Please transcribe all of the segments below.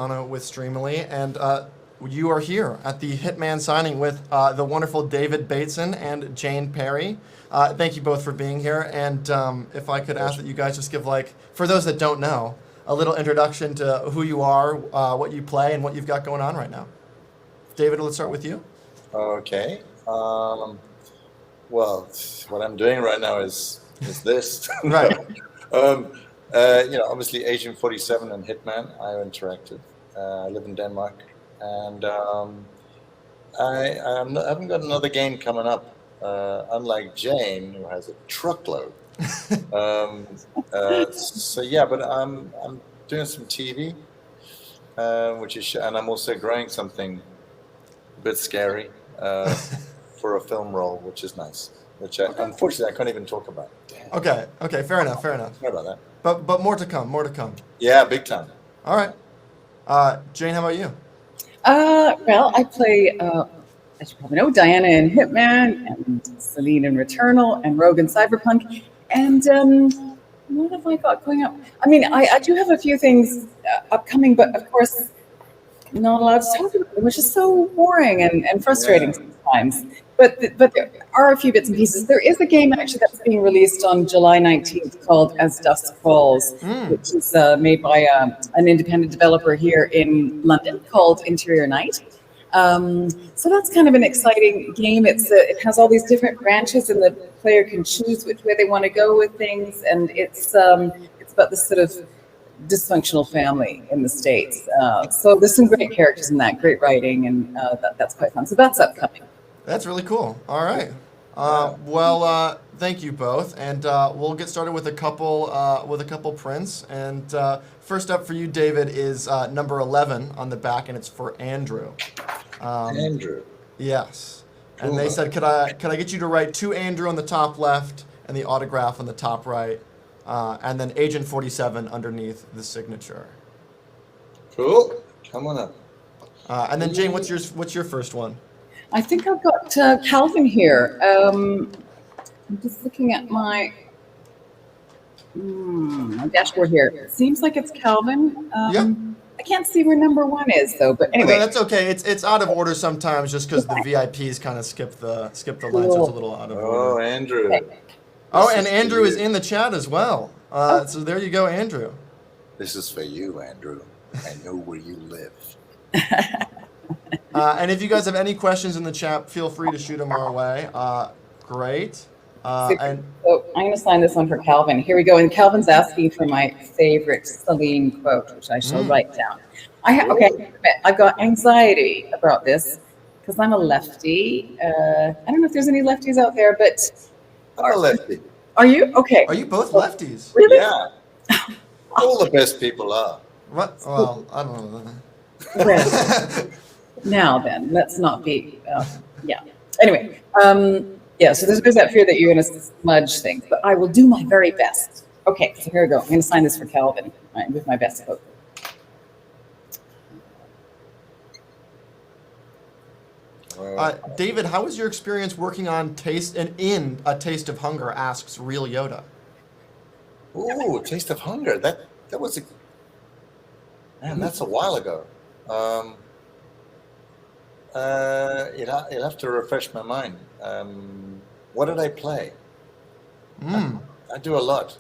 With Streamily, and you are here at the Hitman signing with the wonderful David Bateson and Jane Perry. Thank you both for being here, and if I could ask that you guys just give, like, for those that don't know, a little introduction to who you are, what you play, and what you've got going on right now. David, let's start with you. Okay. Well, what I'm doing right now is this. Right. Obviously Agent 47 and Hitman, IO Interactive. I live in Denmark, and I haven't got another game coming up. Unlike Jane, who has a truckload. But I'm doing some TV, and I'm also growing something a bit scary for a film role, which is nice. Which unfortunately I can't even talk about. Damn. Okay, fair enough. Sorry about that. But more to come. Yeah, big time. All right. Jane, how about you? Well, I play, as you probably know, Diana in Hitman, and Celine in Returnal, and Rogue in Cyberpunk. And what have I got going up? I mean, I do have a few things upcoming, but of course, not allowed to talk about them, which is so boring and frustrating sometimes. But there are a few bits and pieces. There is a game actually that's being released on July 19th called As Dusk Falls, which is made by an independent developer here in London called Interior Night. So that's kind of an exciting game. It has all these different branches, and the player can choose which way they want to go with things. And it's about this sort of dysfunctional family in the States. So there's some great characters in that, great writing, and that's quite fun. So that's upcoming. That's really cool. All right. Thank you both, and we'll get started with a couple prints. And first up for you, David, is number 11 on the back, and it's for Andrew. Andrew. Yes. Cool. And they said, could I get you to write to Andrew on the top left and the autograph on the top right, and then Agent 47 underneath the signature. Cool. Come on up. And then Jane, what's your first one? I think I've got Calvin here. I'm just looking at my dashboard here. It seems like it's Calvin. Yeah. I can't see where number 1 is though. But anyway, that's okay. It's out of order sometimes, just because the VIPs kind of skip the line, so it's a little out of order. Oh, Andrew. Okay. Oh, and Andrew is in the chat as well. So there you go, Andrew. This is for you, Andrew. I know where you live. And if you guys have any questions in the chat, feel free to shoot them our way. Great. And so I'm going to sign this one for Calvin. Here we go. And Calvin's asking for my favorite Celine quote, which I shall write down. I've got anxiety about this because I'm a lefty. I don't know if there's any lefties out there, but I'm a lefty. Are you? Okay. Are you both lefties? Really? Yeah. All the best people are. What? Well, I don't know. Well, now then, let's not be, Anyway, so there's that fear that you're going to smudge things, but I will do my very best. Okay, so here we go. I'm going to sign this for Calvin, right, with my best quote. David, how was your experience working on in A Taste of Hunger? Asks Real Yoda. Ooh, Taste of Hunger. That was that's a while ago. You'll have to refresh my mind. What did I play? I do a lot.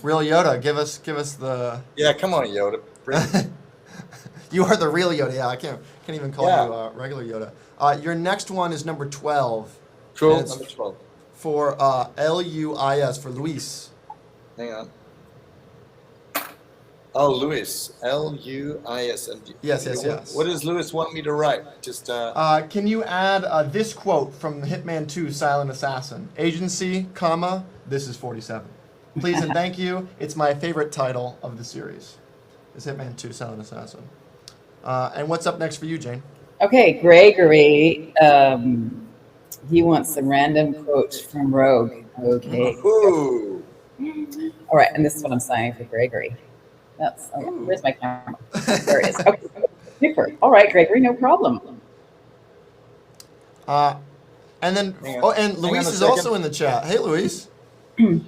Real Yoda, give us the. Yeah, come on, Yoda. You are the real Yoda. Yeah, I can't even call you regular Yoda. Your next one is number 12. Cool. Number 12. For LUIS, for Luis. Hang on. Oh, Luis. LUIS. Yes. What does Luis want me to write? Just. Can you add this quote from Hitman 2: Silent Assassin? Agency, comma, this is 47. Please and thank you. It's my favorite title of the series. Is Hitman 2: Silent Assassin? And what's up next for you, Jane? Okay, Gregory. He wants some random quote from Rogue. Okay. Ooh. All right, and this is what I'm signing for Gregory. Where's my camera? There it is. Okay, super. All right, Gregory, no problem. And then, and Luis is also in the chat. Hey, Luis. Sorry,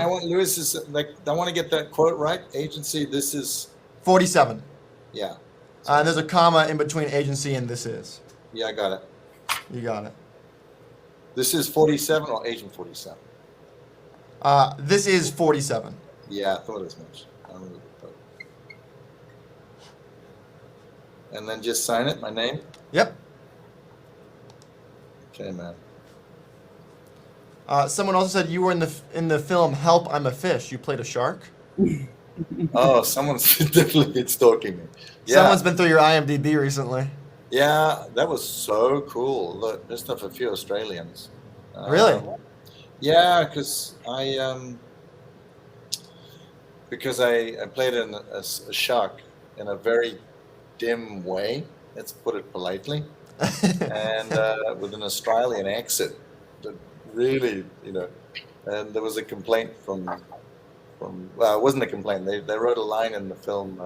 I want Luis's, I want to get that quote right. Agency, this is 47. Yeah. And there's a comma in between agency and this is. Yeah, I got it. You got it. This is 47 or Agent 47? This is 47. Yeah, I thought as much. And then just sign it, my name. Yep. Okay, man. Someone also said you were in the film Help, I'm a Fish. You played a shark. Oh, someone's definitely been stalking me. Yeah. Someone's been through your IMDb recently. Yeah, that was so cool. Look, missed off a few Australians. Really? Yeah, because I played a shark in a very dim way. Let's put it politely, and with an Australian accent. That really, and there was a complaint from well, it wasn't a complaint. They wrote a line in the film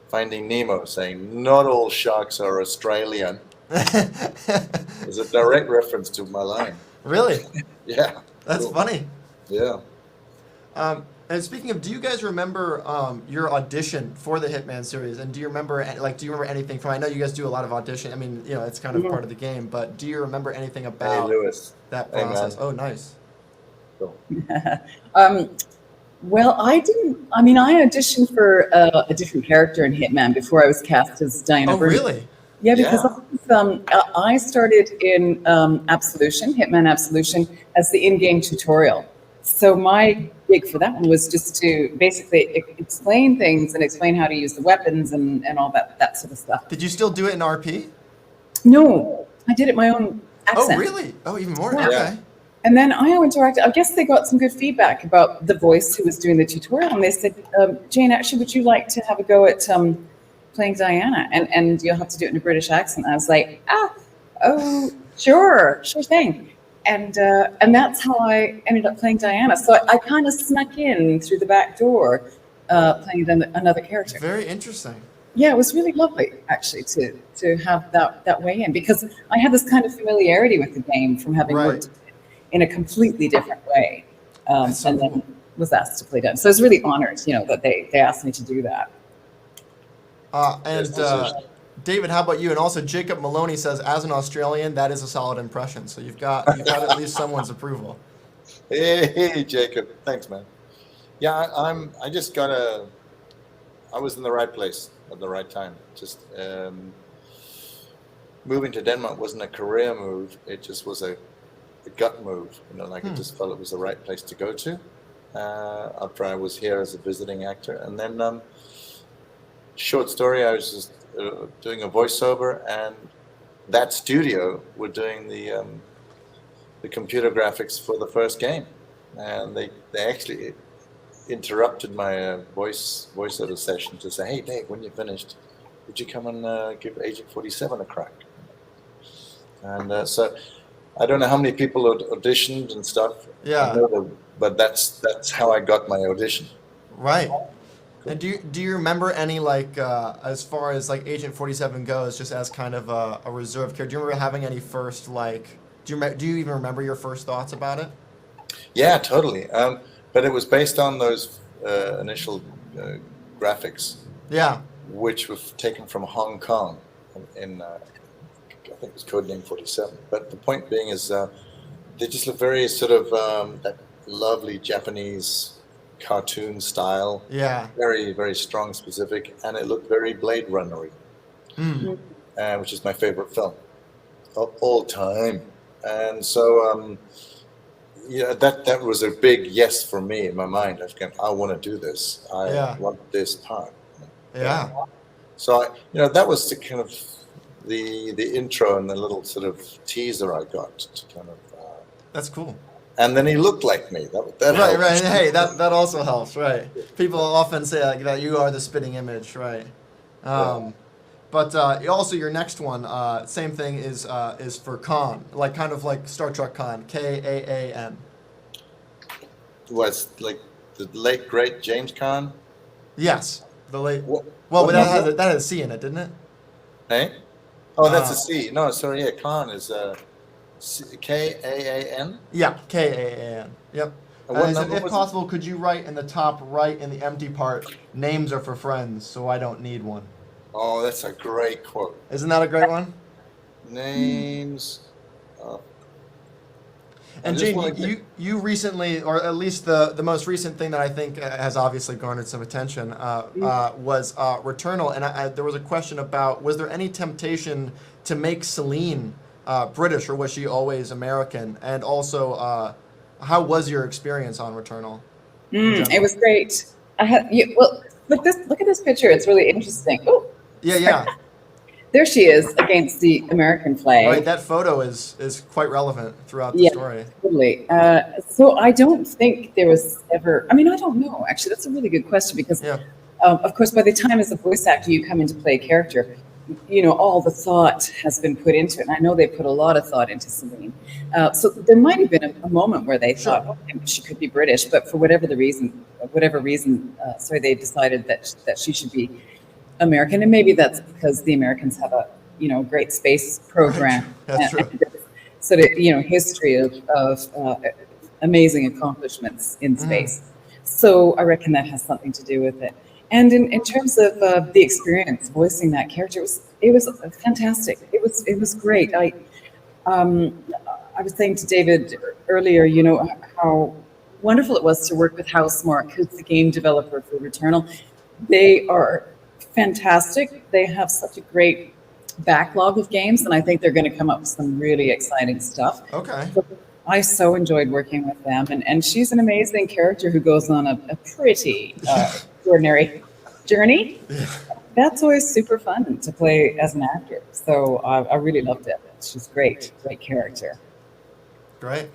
Finding Nemo saying, "Not all sharks are Australian." It's a direct reference to my line. Really? Yeah. That's cool. funny. Yeah. And speaking of, do you guys remember your audition for the Hitman series? And do you remember anything from? I know you guys do a lot of audition. I mean, it's kind of part of the game. But do you remember anything about Lewis. that Hey, process? man. Oh, nice. Cool. Well, I didn't. I mean, I auditioned for a different character in Hitman before I was cast as Diana. Oh, really? Yeah, because Yeah. I started in Absolution, Hitman Absolution, as the in-game tutorial. So my gig for that one was just to basically explain things and explain how to use the weapons and all that sort of stuff. Did you still do it in RP? No, I did it my own accent. Oh, really? Oh, even more? Yeah. Okay. And then IO Interactive, I guess they got some good feedback about the voice who was doing the tutorial. And they said, Jane, actually, would you like to have a go at playing Diana? And you'll have to do it in a British accent. And I was like, sure thing. And that's how I ended up playing Diana. So I kind of snuck in through the back door playing another character. Very interesting. Yeah, it was really lovely, actually, to have that way in. Because I had this kind of familiarity with the game from having worked in a completely different way, and then was asked to play Diana. So I was really honored, that they asked me to do that. David, how about you? And also Jacob Maloney says, as an Australian, that is a solid impression. So you've got at least someone's approval. Hey, Jacob. Thanks, man. Yeah, I was in the right place at the right time. Just moving to Denmark wasn't a career move. It just was a gut move. I just felt it was the right place to go to after I was here as a visiting actor. And then, short story, I was just doing a voiceover, and that studio were doing the computer graphics for the first game, and they actually interrupted my voiceover session to say, "Hey, Dave, when you're finished, would you come and give Agent 47 a crack?" And so I don't know how many people auditioned and stuff. Yeah. But that's how I got my audition. Right. And do you remember any as far as Agent 47 goes, just as kind of a reserve character? Do you remember having any first do you even remember your first thoughts about it? Yeah, totally. But it was based on those initial graphics. Yeah. Which were taken from Hong Kong in I think it was codename 47. But the point being is they just look very sort of that lovely Japanese cartoon style. Yeah. Very, very strong, specific, and it looked very Blade Runner-y, which is my favorite film of all time. And so, that was a big yes for me in my mind. I want to do this. I want this part. Yeah. So that was the kind of the intro and the little sort of teaser I got to kind of. That's cool. And then he looked like me. That right, helped. right. Hey, that also helps, right? People often say that you are the spitting image, right? But also your next one, same thing is for Khan, kind of like Star Trek Khan, K-A-A-N. Was like the late great James Caan? Yes, the late. What But that had a C in it, didn't it? Hey? Oh, that's a C. No, sorry. Yeah, Caan is K-A-A-N. Yeah, K-A-A-N. Yep. What He said, number if was it? possible, could you write in the top right in the empty part, names are for friends, so I don't need one. Oh, that's a great quote. Isn't that a great one? Names. And I just Jane, wanna get- you recently, or at least the most recent thing that I think has obviously garnered some attention was Returnal. And there was a question about, was there any temptation to make Celine British, or was she always American? And also, how was your experience on Returnal? It was great. Well, look at this picture. It's really interesting. Oh, Yeah. there she is against the American flag. Right, that photo is quite relevant throughout the story. Totally. So I don't think there was ever. I mean, I don't know. Actually, that's a really good question because, of course, by the time as a voice actor you come in to play a character, all the thought has been put into it. And I know they put a lot of thought into Celine. So there might have been a moment where they thought, okay, she could be British, but for whatever reason, they decided that she should be American. And maybe that's because the Americans have a great space program. That's true. Sort of history of amazing accomplishments in space. So I reckon that has something to do with it. And in terms of the experience voicing that character, it was fantastic. It was great. I was saying to David earlier, how wonderful it was to work with Housemarque, who's the game developer for Returnal. They are fantastic. They have such a great backlog of games, and I think they're going to come up with some really exciting stuff. Okay. So I so enjoyed working with them, and she's an amazing character who goes on a pretty extraordinary journey. That's always super fun to play as an actor. So I really loved it. She's great character. Great.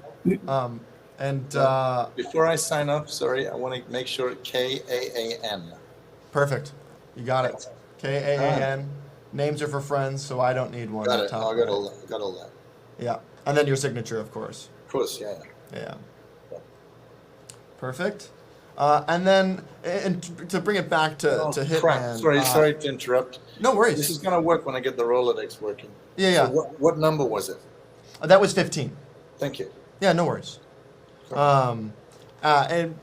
Before I sign off, sorry, I want to make sure Kaan. Perfect. You got it. Kaan. Names are for friends, so I don't need one. Got it. I got all that. Yeah. And then your signature, of course. Of course, yeah. Yeah. Perfect. And then, to bring it back to Hitman. Crap. Sorry to interrupt. No worries. This is going to work when I get the Rolodex working. Yeah. So what number was it? That was 15. Thank you. Yeah, no worries. And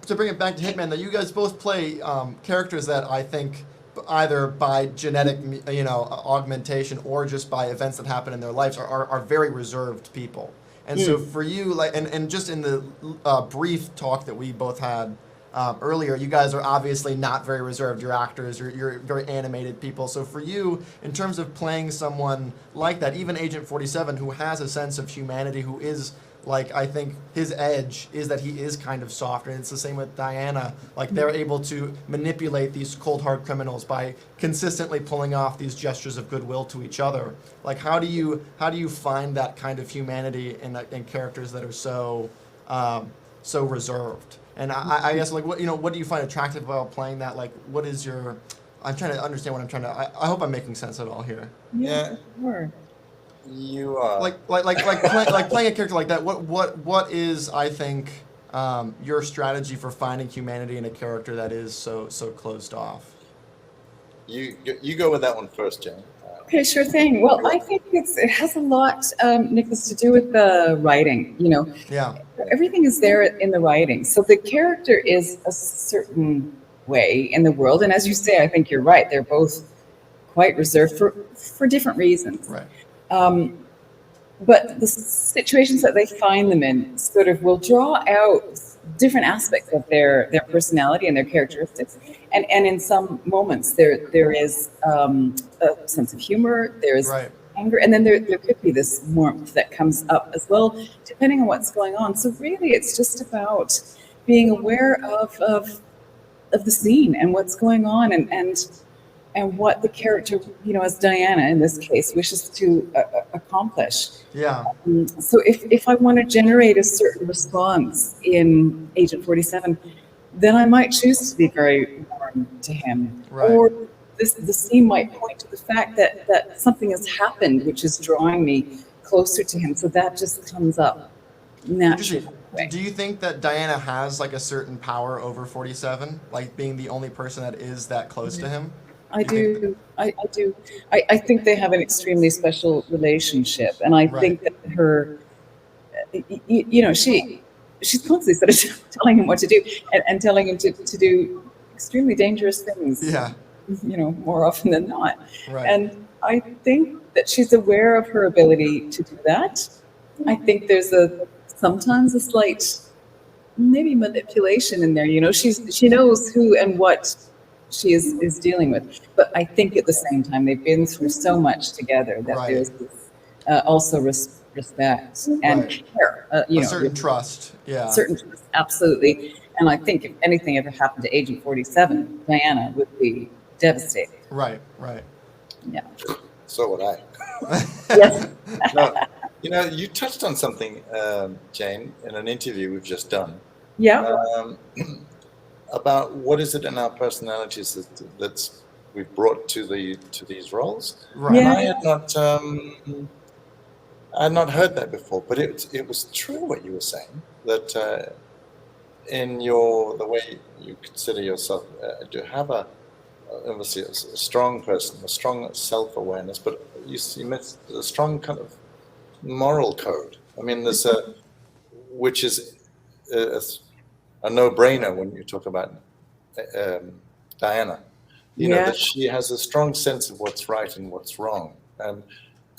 to bring it back to Hitman, that you guys both play characters that I think either by genetic, augmentation or just by events that happen in their lives are very reserved people. And so for you, and just in the brief talk that we both had earlier, you guys are obviously not very reserved. You're actors. You're very animated people. So for you, in terms of playing someone like that, even Agent 47, who has a sense of humanity, who is I think his edge is that he is kind of softer, and it's the same with Diana. They're able to manipulate these cold hard criminals by consistently pulling off these gestures of goodwill to each other. How do you find that kind of humanity in characters that are so reserved? And I guess what do you find attractive about playing that? What is your? I'm trying to understand what I'm trying to. I hope I'm making sense at all here. Yeah. Sure. You are playing a character like that. What is, I think, your strategy for finding humanity in a character that is so closed off? You go with that one first, Jane. Okay, sure thing. Well, I think it has a lot, Nicholas, to do with the writing. Yeah. Everything is there in the writing. So the character is a certain way in the world, and as you say, I think you're right. They're both quite reserved for different reasons. Right. But the situations that they find them in sort of will draw out different aspects of their personality and their characteristics. And in some moments there is a sense of humor, there is anger, and then there could be this warmth that comes up as well, depending on what's going on. So really it's just about being aware of the scene and what's going on and what the character, as Diana in this case, wishes to accomplish. Yeah. So if I want to generate a certain response in Agent 47, then I might choose to be very warm to him. Right. Or the scene might point to the fact that something has happened, which is drawing me closer to him. So that just comes up naturally. Do you think that Diana has a certain power over 47, being the only person that is that close to him? I do. I think they have an extremely special relationship, and I think that her, she's constantly sort of telling him what to do and telling him to do extremely dangerous things. Yeah. more often than not. Right. And I think that she's aware of her ability to do that. I think there's sometimes a slight maybe manipulation in there. She knows who and what she is dealing with. But I think at the same time, they've been through so much together that Right. there's this also respect and Right. care. A certain trust. Yeah. Certain trust, absolutely. And I think if anything ever happened to Agent 47, Diana would be devastated. Right. Right. Yeah. So would I. Yes. No, you touched on something, Jane, in an interview we've just done. Yeah. About what is it in our personalities that's we've brought to these roles. Right. And I had not heard that before, but it was true what you were saying, that in the way you consider yourself, to have obviously a strong person, a strong self-awareness, but you met a strong kind of moral code. I mean, there's which is a no-brainer when you talk about Diana. You know, that she has a strong sense of what's right and what's wrong,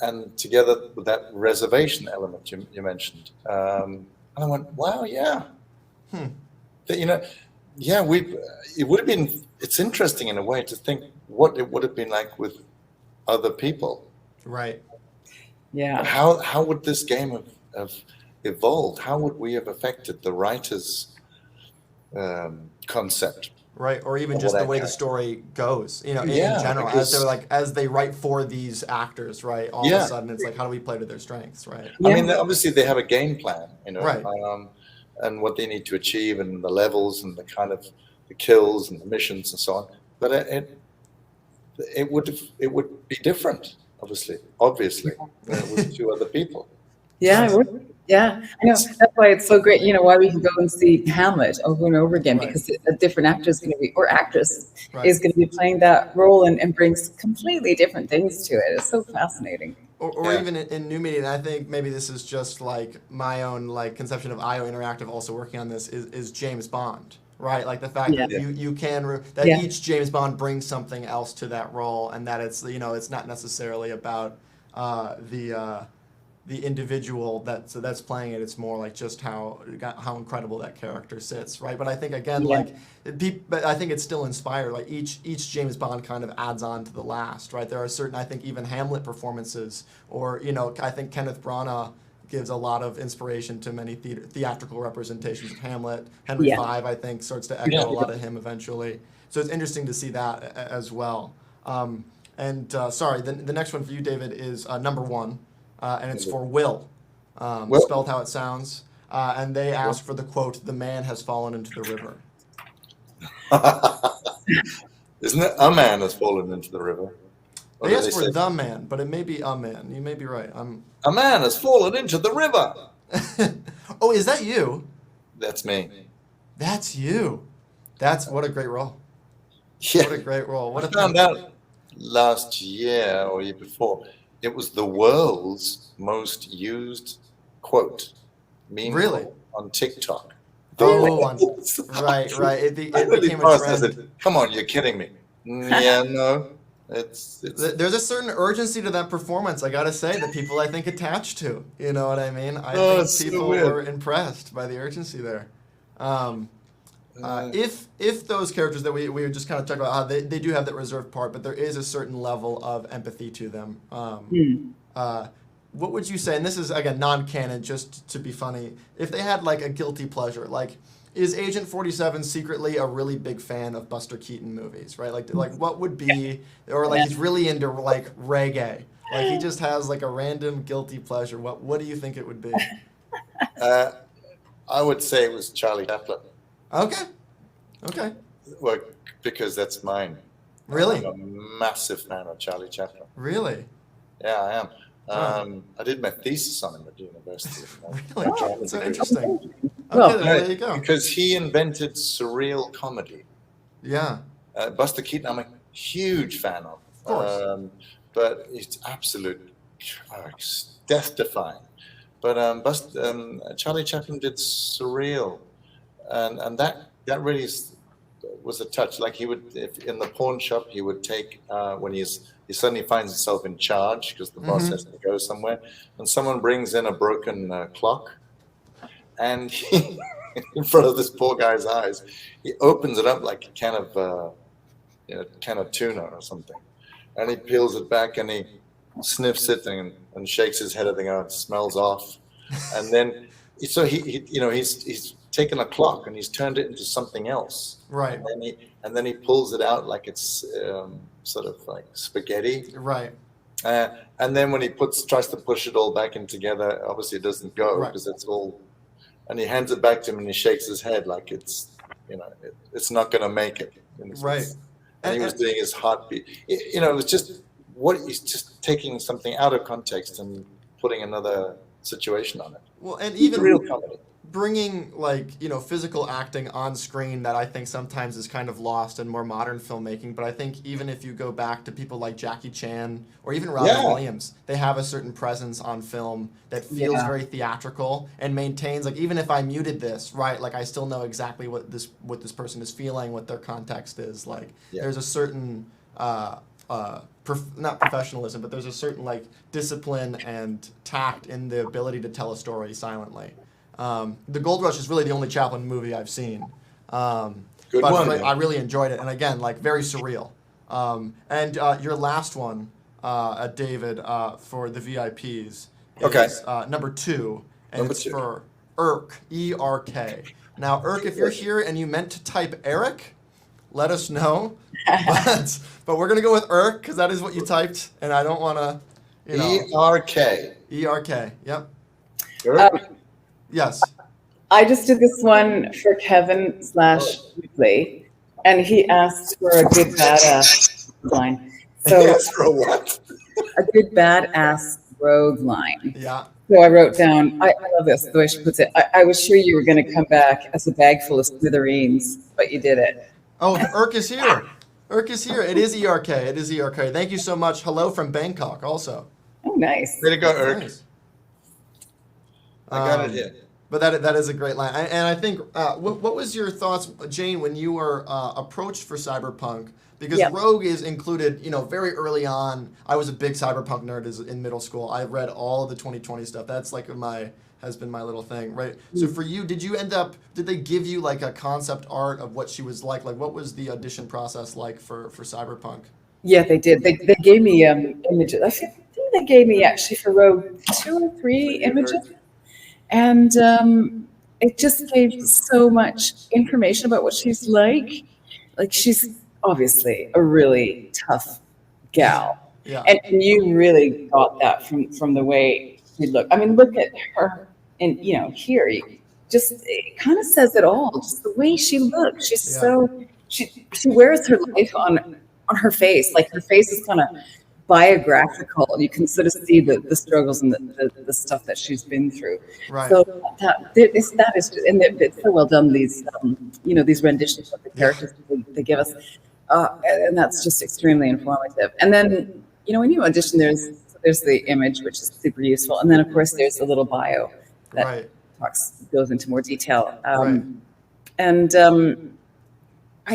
and together with that reservation element you mentioned, and I went, wow, yeah, that, it would have been. It's interesting in a way to think what it would have been like with other people. Right. Yeah. How would this game have evolved? How would we have affected the writer's concept? Right, or even just the way the story goes, in general, as they write for these actors, right? All of a sudden, it's like, how do we play to their strengths, right? I mean, obviously they have a game plan, right, and what they need to achieve, and the levels, and the kind of the kills, and the missions, and so on. But it would be different, obviously, with two other people. Yeah, yeah, I know. That's why it's so great. Why we can go and see Hamlet over and over again, because a different actor is going to be, or actress is going to be playing that role and brings completely different things to it. It's so fascinating. Or even in new media, and I think maybe this is just like my own conception of IO Interactive also working on this is James Bond, right? Like the fact that you can each James Bond brings something else to that role, and that it's it's not necessarily about the individual that's playing it. It's more like just how incredible that character sits, right? But I think again, but I think it's still inspired. Like each James Bond kind of adds on to the last, right? There are certain, I think, even Hamlet performances, or I think Kenneth Branagh gives a lot of inspiration to many theatrical representations of Hamlet. Henry V, I think, starts to echo a lot of him eventually. So it's interesting to see that as well. Sorry, the next one for you, David, is number 1. And it's for Will, spelled how it sounds. And they ask for the quote, "The man has fallen into the river." Isn't it a man has fallen into the river? They ask for the man, but it may be a man. You may be right. A man has fallen into the river. Oh, is that you? That's me. That's you. What a great role. Yeah. What a great role. I found out last year or year before. It was the world's most used quote, meme on TikTok. Oh, right. It became a trend. I said, come on, you're kidding me. Yeah, no. There's a certain urgency to that performance, I gotta say, that people, I think, attach to. You know what I mean? I think people were impressed by the urgency there. If those characters that we were just kind of talking about, how they do have that reserved part, but there is a certain level of empathy to them. What would you say, and this is, again, non-canon, just to be funny, if they had, a guilty pleasure, is Agent 47 secretly a really big fan of Buster Keaton movies, right? What would be, or he's really into, reggae. He just has, a random guilty pleasure. What do you think it would be? I would say it was Charlie Chaplin. Okay. Well, because that's mine. Really? I'm a massive fan of Charlie Chaplin. Really? Yeah, I am. I did my thesis on him at university. Really? That's so interesting. Well, there you go. Because he invented surreal comedy. Yeah. Buster Keaton, I'm a huge fan of. Of course. But it's absolute death-defying. But Charlie Chaplin did surreal, and that really was a touch. Like he would, if in the pawn shop, he would take when he suddenly finds himself in charge because the boss has to go somewhere, and someone brings in a broken clock, and he, in front of this poor guy's eyes, he opens it up like a can of tuna or something, and he peels it back and he sniffs it and shakes his head at the it smells off, and then so he's taken a clock and he's turned it into something else, Right. And then he pulls it out like it's sort of like spaghetti, Right. and then when he tries to push it all back in together, obviously it doesn't go because it's all, and he hands it back to him and he shakes his head like it's it's not going to make it. Right. And he was doing his heartbeat. It was just he's just taking something out of context and putting another situation on it. Well, and even real comedy. Bringing physical acting on screen that I think sometimes is kind of lost in more modern filmmaking. But I think even if you go back to people like Jackie Chan or even Robin Williams, they have a certain presence on film that feels very theatrical and maintains, like, even if I muted this, right, like I still know exactly what this person is feeling, what their context is. Like there's a certain not professionalism, but there's a certain like discipline and tact in the ability to tell a story silently. The Gold Rush is really the only Chaplin movie I've seen. Good but one. I really enjoyed it, and again, like very surreal. And your last one, David, for the VIPs is number 2, and it's for Erk, E-R-K. Now, Erk, if you're here and you meant to type Eric, let us know. But we're gonna go with Erk because that is what you typed, and I don't want to, E-R-K. E-R-K. Yep. Yes. I just did this one for Kevin/Weekly, and he asked for a good badass line. So Yes, for what? a good badass rogue line. Yeah. So I wrote down, I love this, the way she puts it. I was sure you were going to come back as a bag full of smithereens, but you did it. Oh, Erk is here. Erk is here. It is ERK. It is ERK. Thank you so much. Hello from Bangkok also. Oh, nice. Way to go, Erk. Nice. I got it here. But that is a great line. And I think, what was your thoughts, Jane, when you were approached for Cyberpunk? Because Rogue is included, very early on. I was a big Cyberpunk nerd in middle school. I read all of the 2020 stuff. That's like has been my little thing, right? So for you, did they give you like a concept art of what she was like? Like, what was the audition process like for Cyberpunk? Yeah, they did. They gave me images. I think they gave me actually for Rogue 2 or 3 images. And it just gave so much information about what she's like. Like, she's obviously a really tough gal. Yeah. And you really got that from the way she looked. I mean, look at her and, here, it kind of says it all. Just the way she looks. She's she wears her life on her face. Like, her face is kind of biographical. You can sort of see the struggles and the stuff that she's been through. Right. So that is and it's so well done. These these renditions of the characters they give us, and that's just extremely informative. And then when you audition, there's the image, which is super useful, and then of course there's the little bio that goes into more detail. And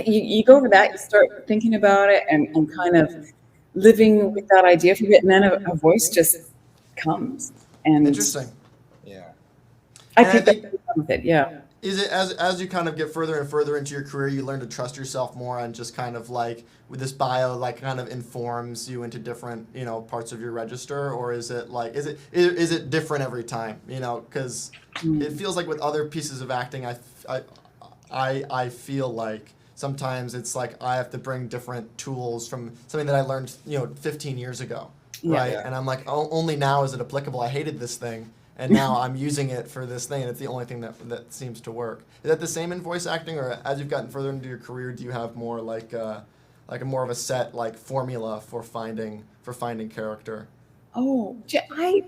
you go over that, you start thinking about it, and kind of living with that idea for a bit, and then a voice just comes. And interesting. Yeah. I think that's with it. Yeah. Is it as you kind of get further and further into your career, you learn to trust yourself more, and just kind of like with this bio, like kind of informs you into different parts of your register, or is it like is it different every time? Because it feels like with other pieces of acting, I feel like sometimes it's like I have to bring different tools from something that I learned 15 years ago, right? Yeah. And I'm like, only now is it applicable. I hated this thing. And now I'm using it for this thing, and it's the only thing that seems to work. Is that the same in voice acting, or as you've gotten further into your career, do you have more like a more of a set like formula for finding character? Oh, I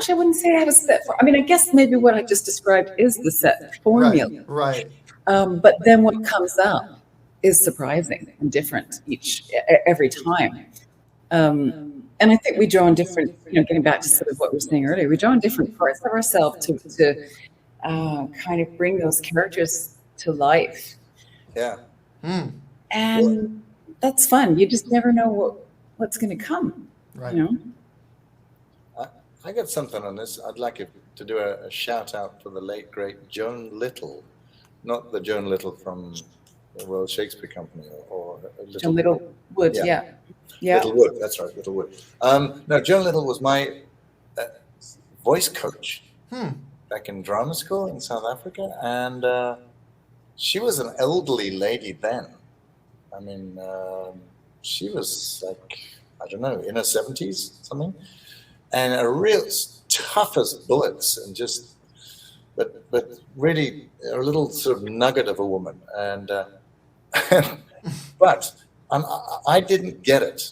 wouldn't say I have a set. I guess maybe what I just described is the set formula. Right. But then what comes up is surprising and different every time. And I think we draw on different, getting back to sort of what we were saying earlier, we draw on different parts of ourselves to kind of bring those characters to life. Yeah. And that's fun. You just never know what's going to come. Right. You know? I got something on this. I'd like to do a shout out for the late great Joan Little, not the Joan Little from the Royal Shakespeare Company or A little wood, yeah. Littlewood, that's right, Littlewood. No, Joan Little was my voice coach back in drama school in South Africa, and she was an elderly lady then. I mean, she was like, I don't know, in her 70s, something, and a real tough as bullets, and just, but really a little sort of nugget of a woman, and but I didn't get it.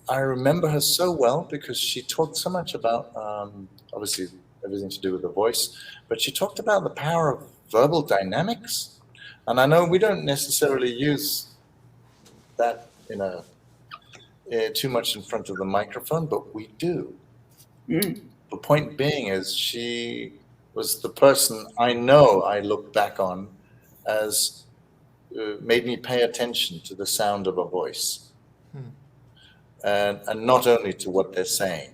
I remember her so well because she talked so much about, obviously everything to do with the voice, but she talked about the power of verbal dynamics. And I know we don't necessarily use that too much in front of the microphone, but we do. The point being is she was the person I know I look back on as made me pay attention to the sound of a voice. And not only to what they're saying,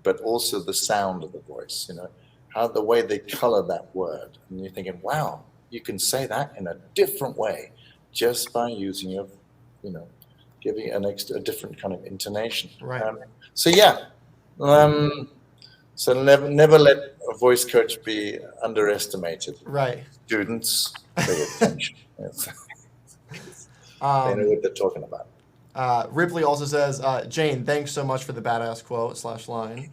but also the sound of the voice, how the way they color that word. And you're thinking, wow, you can say that in a different way just by using your, giving a different kind of intonation. Right. So never let a voice coach be underestimated. Right. Students, pay attention. Yes. They know what they're talking about. Ripley also says, Jane, thanks so much for the badass quote /line.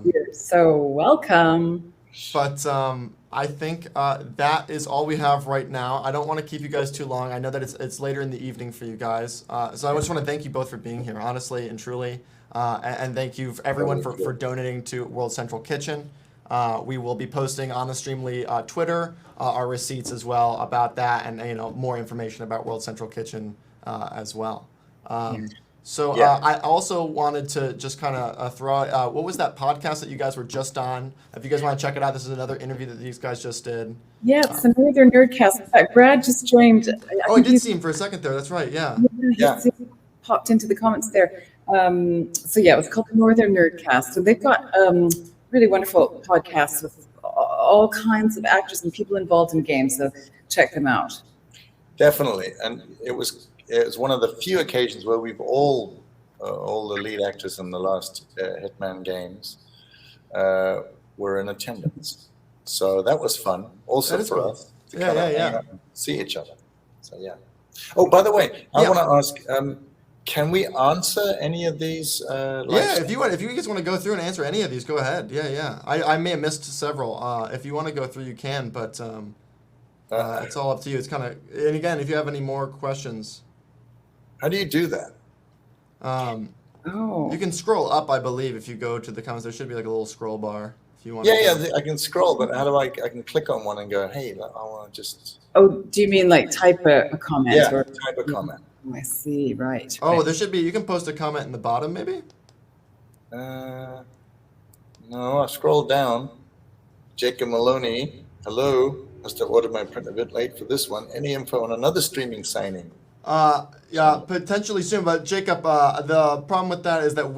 You're so welcome. But I think that is all we have right now. I don't want to keep you guys too long. I know that it's later in the evening for you guys. So I just want to thank you both for being here, honestly and truly. And thank you everyone for donating to World Central Kitchen. We will be posting on the Streamily Twitter our receipts as well about that, and more information about World Central Kitchen as well. I also wanted to just kind of throw out, what was that podcast that you guys were just on? If you guys want to check it out, this is another interview that these guys just did. Yeah, it's another Nerdcast. In fact, Brad just joined. I did see him for a second there. That's right. Yeah. He popped into the comments there. It was called the Northern Nerdcast, and they've got really wonderful podcasts with all kinds of actors and people involved in games. So check them out. Definitely, and it was one of the few occasions where we've all the lead actors in the last Hitman games were in attendance. So that was fun. Also for us to see each other. So yeah. Oh, by the way, I want to ask. Can we answer any of these? If you guys want to go through and answer any of these, go ahead. Yeah. I may have missed several. If you want to go through, you can, but it's all up to you. It's kind of, and again, if you have any more questions. How do you do that? You can scroll up, I believe, if you go to the comments. There should be like a little scroll bar if you want. I can scroll, but how do I can click on one and go, hey, I want to just. Oh, do you mean like type a comment? Yeah, type a comment. I see, right. There should be, you can post a comment in the bottom, maybe? No, I scrolled down. Jacob Maloney, hello. Must have ordered my print a bit late for this one. Any info on another streaming signing? Potentially soon, but Jacob, the problem with that is that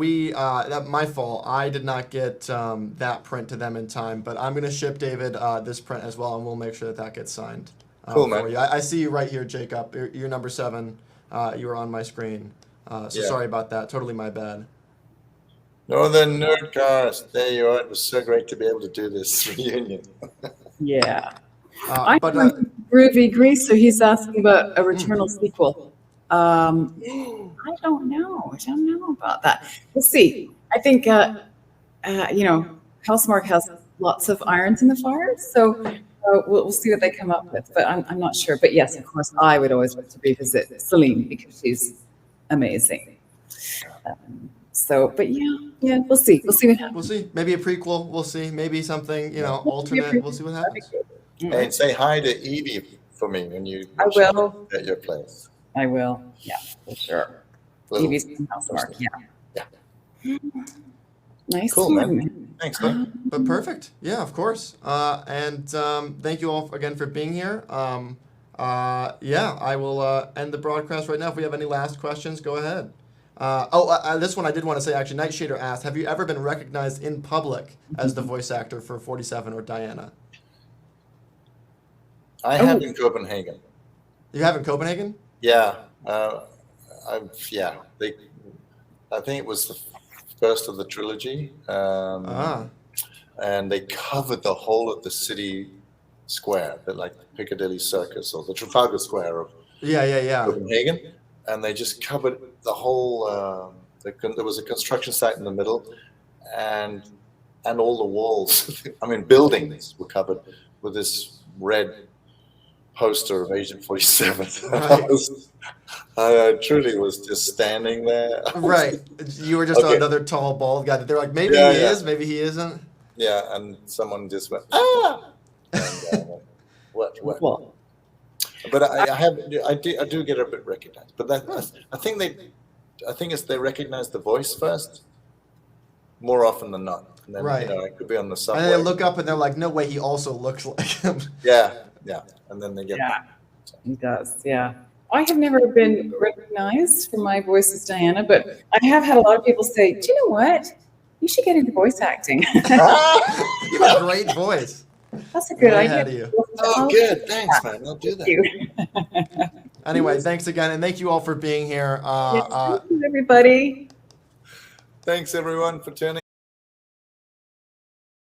that's my fault. I did not get that print to them in time, but I'm going to ship David this print as well, and we'll make sure that gets signed cool, for man. you. I see you right here, Jacob. You're number 7. You were on my screen. Sorry about that. Totally my bad. Northern Nerdcast. There you are. It was so great to be able to do this reunion. Yeah. Groovy Greaser, he's asking about a Returnal sequel. I don't know about that. We'll see. I think, Housemarque has lots of irons in the fire, so we'll see what they come up with. But I'm not sure. But yes, of course, I would always like to revisit Celine because she's amazing. But we'll see. We'll see what happens. We'll see. Maybe a prequel. We'll see. Maybe something, alternate. We'll see what happens. And say hi to Evie for me when you will at your place. I will. Yeah, for sure. Evie's from Housemarque. Yeah. Nice. Cool, man. Thanks, man. But perfect. Yeah, of course. And thank you all again for being here. Yeah, I will end the broadcast right now. If we have any last questions, go ahead. This one I did want to say, actually, Nightshader asked, have you ever been recognized in public as the voice actor for 47 or Diana? I have in Copenhagen. You have in Copenhagen? Yeah. I think it was the first of the trilogy. And they covered the whole of the city square, a bit like Piccadilly Circus or the Trafalgar Square of Copenhagen. And they just covered the whole, there was a construction site in the middle, and all the walls, I mean, buildings were covered with this red poster of Agent 47. Right. I truly was just standing there. Right. You were just another tall, bald guy that they're like, maybe he is, maybe he isn't. Yeah, and someone just went, ah! And, what? Well, But I do get a bit recognized. But I think they recognize the voice first, more often than not. And then, right. I could be on the subway. And they look up and they're like, no way, he also looks like him. Yeah. And then they get. Yeah, he does. Yeah. I have never been recognized for my voice as Diana, but I have had a lot of people say, do you know what? You should get into voice acting. You have a great voice. That's a good Way idea. ahead of you. Oh, good. Thanks, man. I'll do that. Thank you. Anyway, thanks again, and thank you all for being here. Yes, thank you, everybody. Thanks, everyone, for tuning